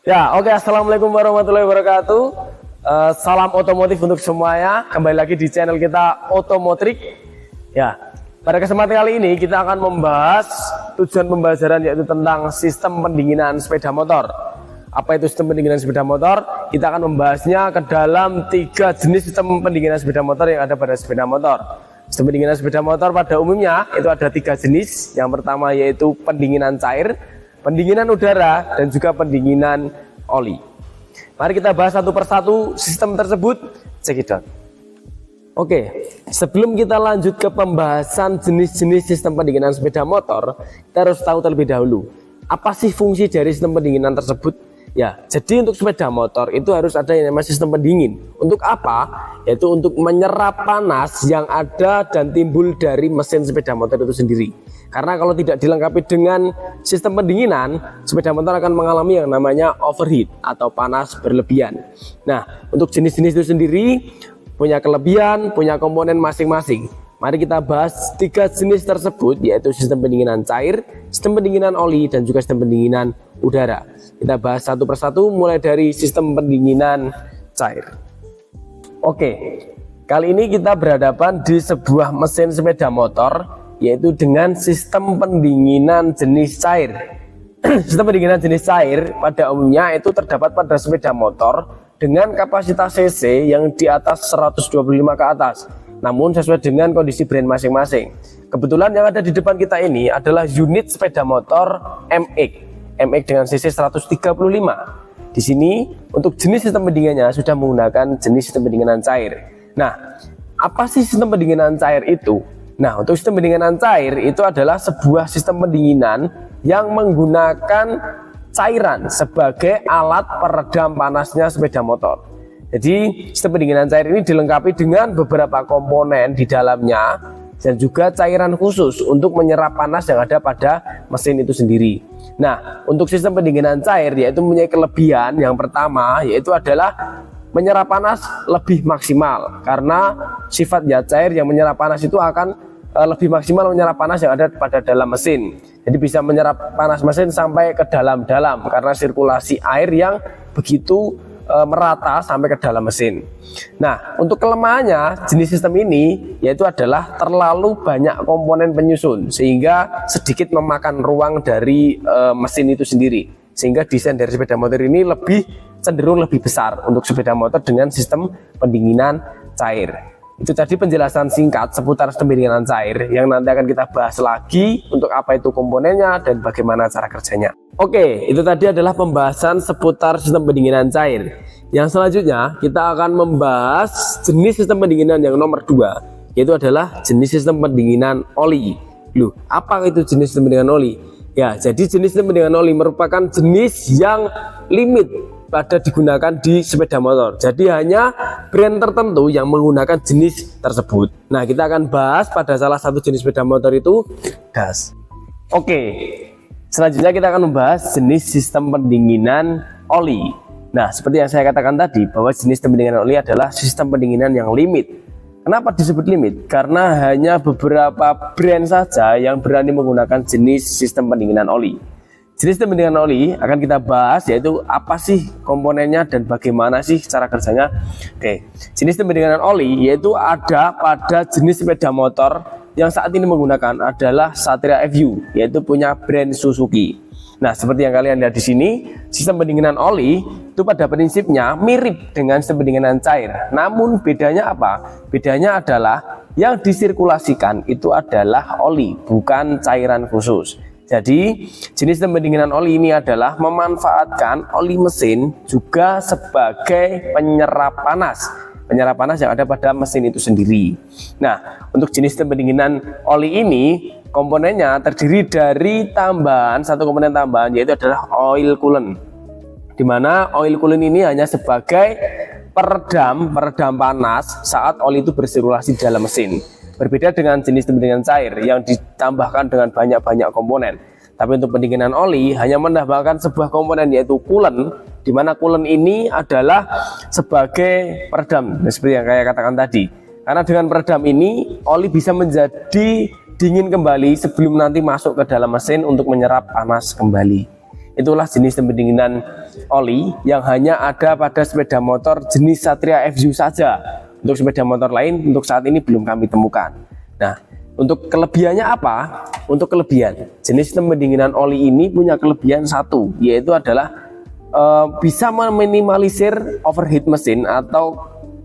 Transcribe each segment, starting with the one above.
Ya, oke. Assalamualaikum warahmatullahi wabarakatuh. Salam otomotif untuk semuanya. Kembali lagi di channel kita Otomotrik. Ya, pada kesempatan kali ini kita akan membahas tujuan pembahasan yaitu tentang sistem pendinginan sepeda motor. Apa itu sistem pendinginan sepeda motor? Kita akan membahasnya ke dalam 3 jenis sistem pendinginan sepeda motor yang ada pada sepeda motor. Sistem pendinginan sepeda motor pada umumnya itu ada 3 jenis. Yang pertama yaitu pendinginan cair, pendinginan udara, dan juga pendinginan oli. Mari kita bahas satu persatu sistem tersebut. Check it out. Oke, sebelum kita lanjut ke pembahasan jenis-jenis sistem pendinginan sepeda motor, kita harus tahu terlebih dahulu apa sih fungsi dari sistem pendinginan tersebut. Ya, jadi untuk sepeda motor itu harus ada yang namanya sistem pendingin. Untuk apa? Yaitu untuk menyerap panas yang ada dan timbul dari mesin sepeda motor itu sendiri. Karena kalau tidak dilengkapi dengan sistem pendinginan, sepeda motor akan mengalami yang namanya overheat atau panas berlebihan. Nah, untuk jenis-jenis itu sendiri punya kelebihan, punya komponen masing-masing. Mari kita bahas 3 jenis tersebut, yaitu sistem pendinginan cair, sistem pendinginan oli, dan juga sistem pendinginan udara. Kita bahas satu persatu mulai dari sistem pendinginan cair. Oke, kali ini kita berhadapan di sebuah mesin sepeda motor, yaitu dengan sistem pendinginan jenis cair. Sistem pendinginan jenis cair pada umumnya itu terdapat pada sepeda motor dengan kapasitas cc yang di atas 125 ke atas, namun sesuai dengan kondisi brand masing-masing. Kebetulan yang ada di depan kita ini adalah unit sepeda motor MX dengan cc 135. Di sini untuk jenis sistem pendinginannya sudah menggunakan jenis sistem pendinginan cair. Nah, apa sih sistem pendinginan cair itu? Nah, untuk sistem pendinginan cair itu adalah sebuah sistem pendinginan yang menggunakan cairan sebagai alat peredam panasnya sepeda motor. Jadi sistem pendinginan cair ini dilengkapi dengan beberapa komponen di dalamnya dan juga cairan khusus untuk menyerap panas yang ada pada mesin itu sendiri. Nah, untuk sistem pendinginan cair yaitu mempunyai kelebihan. Yang pertama yaitu adalah menyerap panas lebih maksimal, karena sifatnya cair yang menyerap panas itu akan lebih maksimal menyerap panas yang ada pada dalam mesin. Jadi bisa menyerap panas mesin sampai ke dalam-dalam karena sirkulasi air yang begitu merata sampai ke dalam mesin. Nah, untuk kelemahannya jenis sistem ini yaitu adalah terlalu banyak komponen penyusun sehingga sedikit memakan ruang dari mesin itu sendiri, sehingga desain dari sepeda motor ini cenderung lebih besar untuk sepeda motor dengan sistem pendinginan cair. Itu tadi penjelasan singkat seputar sistem pendinginan cair yang nanti akan kita bahas lagi untuk apa itu komponennya dan bagaimana cara kerjanya. Oke, itu tadi adalah pembahasan seputar sistem pendinginan cair. Yang selanjutnya kita akan membahas jenis sistem pendinginan yang nomor 2, yaitu adalah jenis sistem pendinginan oli. Loh, apa itu jenis sistem pendinginan oli? Ya, jadi jenis sistem pendinginan oli merupakan jenis yang limit pada digunakan di sepeda motor. Jadi hanya brand tertentu yang menggunakan jenis tersebut. Nah, kita akan bahas pada salah satu jenis sepeda motor itu gas. Oke, selanjutnya kita akan membahas jenis sistem pendinginan oli. Nah, seperti yang saya katakan tadi bahwa jenis sistem pendinginan oli adalah sistem pendinginan yang limit. Kenapa disebut limit? Karena hanya beberapa brand saja yang berani menggunakan jenis sistem pendinginan oli. Jenis sistem pendinginan oli akan kita bahas, yaitu apa sih komponennya dan bagaimana sih cara kerjanya. Oke, jenis sistem pendinginan oli yaitu ada pada jenis sepeda motor yang saat ini menggunakan adalah Satria FU, yaitu punya brand Suzuki. Nah, seperti yang kalian lihat di sini, sistem pendinginan oli itu pada prinsipnya mirip dengan sistem pendinginan cair. Namun bedanya apa? Bedanya adalah yang disirkulasikan itu adalah oli, bukan cairan khusus. Jadi jenis sistem pendinginan oli ini adalah memanfaatkan oli mesin juga sebagai penyerap panas yang ada pada mesin itu sendiri. Nah, untuk jenis sistem pendinginan oli ini komponennya terdiri dari satu komponen tambahan, yaitu adalah oil coolant, di mana oil coolant ini hanya sebagai peredam panas saat oli itu bersirkulasi di dalam mesin. Berbeda dengan jenis pendinginan cair yang ditambahkan dengan banyak-banyak komponen. Tapi untuk pendinginan oli hanya menambahkan sebuah komponen, yaitu coolant, di mana coolant ini adalah sebagai peredam, seperti yang saya katakan tadi. Karena dengan peredam ini oli bisa menjadi dingin kembali sebelum nanti masuk ke dalam mesin untuk menyerap panas kembali. Itulah jenis pendinginan oli yang hanya ada pada sepeda motor jenis Satria FU saja. Untuk sepeda motor lain untuk saat ini belum kami temukan. Nah, untuk kelebihannya apa? Untuk kelebihan, jenis sistem pendinginan oli ini punya kelebihan satu, yaitu adalah bisa meminimalisir overheat mesin atau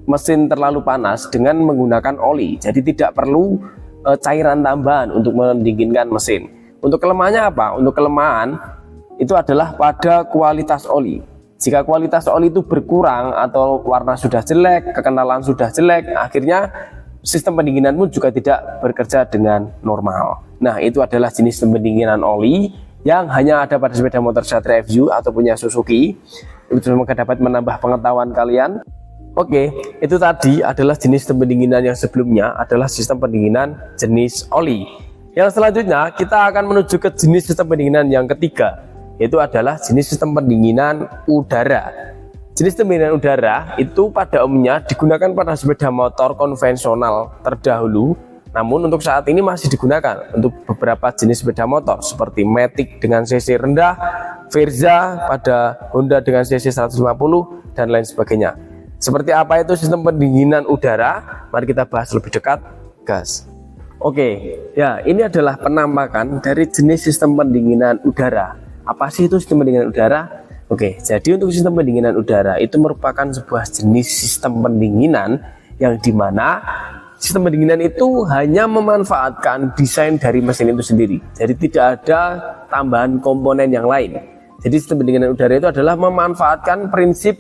mesin terlalu panas dengan menggunakan oli. Jadi tidak perlu cairan tambahan untuk mendinginkan mesin. Untuk kelemahannya apa? Untuk kelemahan itu adalah pada kualitas oli. Jika kualitas oli itu berkurang atau warna sudah jelek, kekenalan sudah jelek, akhirnya sistem pendinginan pun juga tidak bekerja dengan normal. Nah, itu adalah jenis pendinginan oli yang hanya ada pada sepeda motor Satria FU atau punya Suzuki. Itu semoga dapat menambah pengetahuan kalian. Oke, itu tadi adalah jenis sistem pendinginan yang sebelumnya adalah sistem pendinginan jenis oli. Yang selanjutnya kita akan menuju ke jenis sistem pendinginan yang ketiga, yaitu adalah jenis sistem pendinginan udara. Jenis pendinginan udara itu pada umumnya digunakan pada sepeda motor konvensional terdahulu, namun untuk saat ini masih digunakan untuk beberapa jenis sepeda motor seperti Matic dengan cc rendah, Verza pada Honda dengan cc 150 dan lain sebagainya. Seperti apa itu sistem pendinginan udara? Mari kita bahas lebih dekat, gas. Oke, ya ini adalah penampakan dari jenis sistem pendinginan udara. Apa sih itu sistem pendinginan udara? Oke, jadi untuk sistem pendinginan udara itu merupakan sebuah jenis sistem pendinginan yang dimana sistem pendinginan itu hanya memanfaatkan desain dari mesin itu sendiri. Jadi tidak ada tambahan komponen yang lain. Jadi sistem pendinginan udara itu adalah memanfaatkan prinsip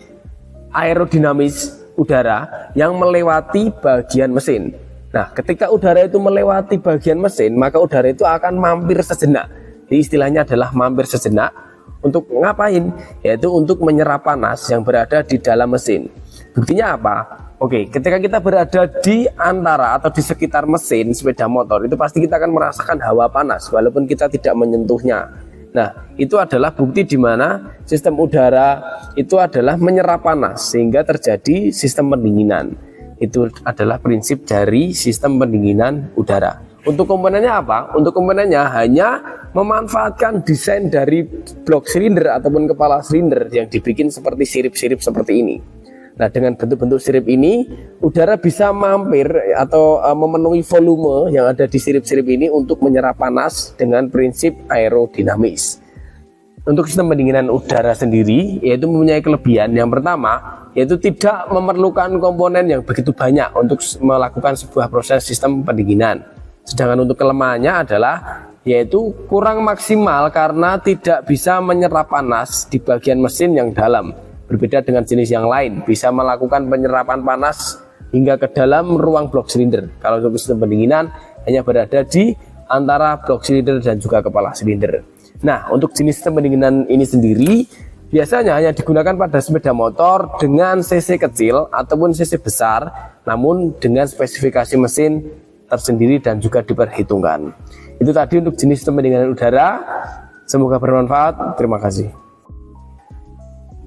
aerodinamis udara yang melewati bagian mesin. Nah, ketika udara itu melewati bagian mesin, maka udara itu akan mampir sejenak. Jadi istilahnya adalah mampir sejenak. Untuk ngapain? Yaitu untuk menyerap panas yang berada di dalam mesin. Buktinya apa? Oke, ketika kita berada di antara atau di sekitar mesin sepeda motor, itu pasti kita akan merasakan hawa panas walaupun kita tidak menyentuhnya. Nah, itu adalah bukti di mana sistem udara itu adalah menyerap panas sehingga terjadi sistem pendinginan. Itu adalah prinsip dari sistem pendinginan udara. Untuk komponennya apa? Untuk komponennya hanya memanfaatkan desain dari blok silinder ataupun kepala silinder yang dibikin seperti sirip-sirip seperti ini. Nah, dengan bentuk-bentuk sirip ini, udara bisa mampir atau memenuhi volume yang ada di sirip-sirip ini untuk menyerap panas dengan prinsip aerodinamis. Untuk sistem pendinginan udara sendiri, yaitu mempunyai kelebihan yang pertama, yaitu tidak memerlukan komponen yang begitu banyak untuk melakukan sebuah proses sistem pendinginan. Sedangkan untuk kelemahannya adalah yaitu kurang maksimal karena tidak bisa menyerap panas di bagian mesin yang dalam. Berbeda dengan jenis yang lain, bisa melakukan penyerapan panas hingga ke dalam ruang blok silinder. Kalau untuk sistem pendinginan hanya berada di antara blok silinder dan juga kepala silinder. Nah, untuk jenis sistem pendinginan ini sendiri biasanya hanya digunakan pada sepeda motor dengan cc kecil ataupun cc besar, namun dengan spesifikasi mesin tersendiri dan juga diperhitungkan. Itu tadi untuk jenis sistem pendinginan udara. Semoga bermanfaat. Terima kasih.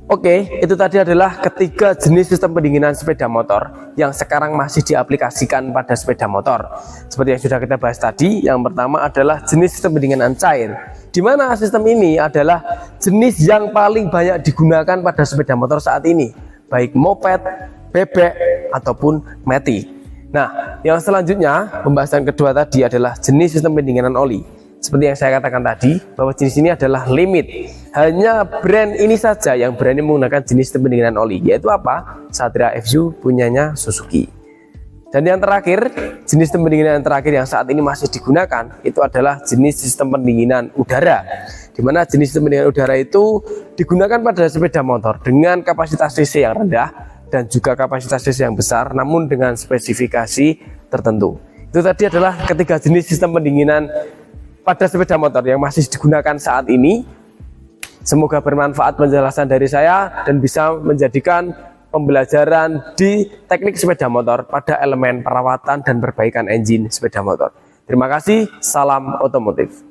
Oke, itu tadi adalah ketiga jenis sistem pendinginan sepeda motor yang sekarang masih diaplikasikan pada sepeda motor. Seperti yang sudah kita bahas tadi, yang pertama adalah jenis sistem pendinginan cair, di mana sistem ini adalah jenis yang paling banyak digunakan pada sepeda motor saat ini, baik moped, bebek, ataupun matic. Nah, yang selanjutnya pembahasan kedua tadi adalah jenis sistem pendinginan oli. Seperti yang saya katakan tadi, bahwa jenis ini adalah limit. Hanya brand ini saja yang berani menggunakan jenis sistem pendinginan oli, yaitu apa? Satria FU punyanya Suzuki. Dan yang terakhir, jenis sistem pendinginan yang terakhir yang saat ini masih digunakan, itu adalah jenis sistem pendinginan udara. Di mana jenis sistem pendinginan udara itu digunakan pada sepeda motor dengan kapasitas cc yang rendah dan juga kapasitas cc yang besar, namun dengan spesifikasi tertentu. Itu tadi adalah ketiga jenis sistem pendinginan pada sepeda motor yang masih digunakan saat ini. Semoga bermanfaat penjelasan dari saya dan bisa menjadikan pembelajaran di teknik sepeda motor pada elemen perawatan dan perbaikan engine sepeda motor. Terima kasih, salam otomotif.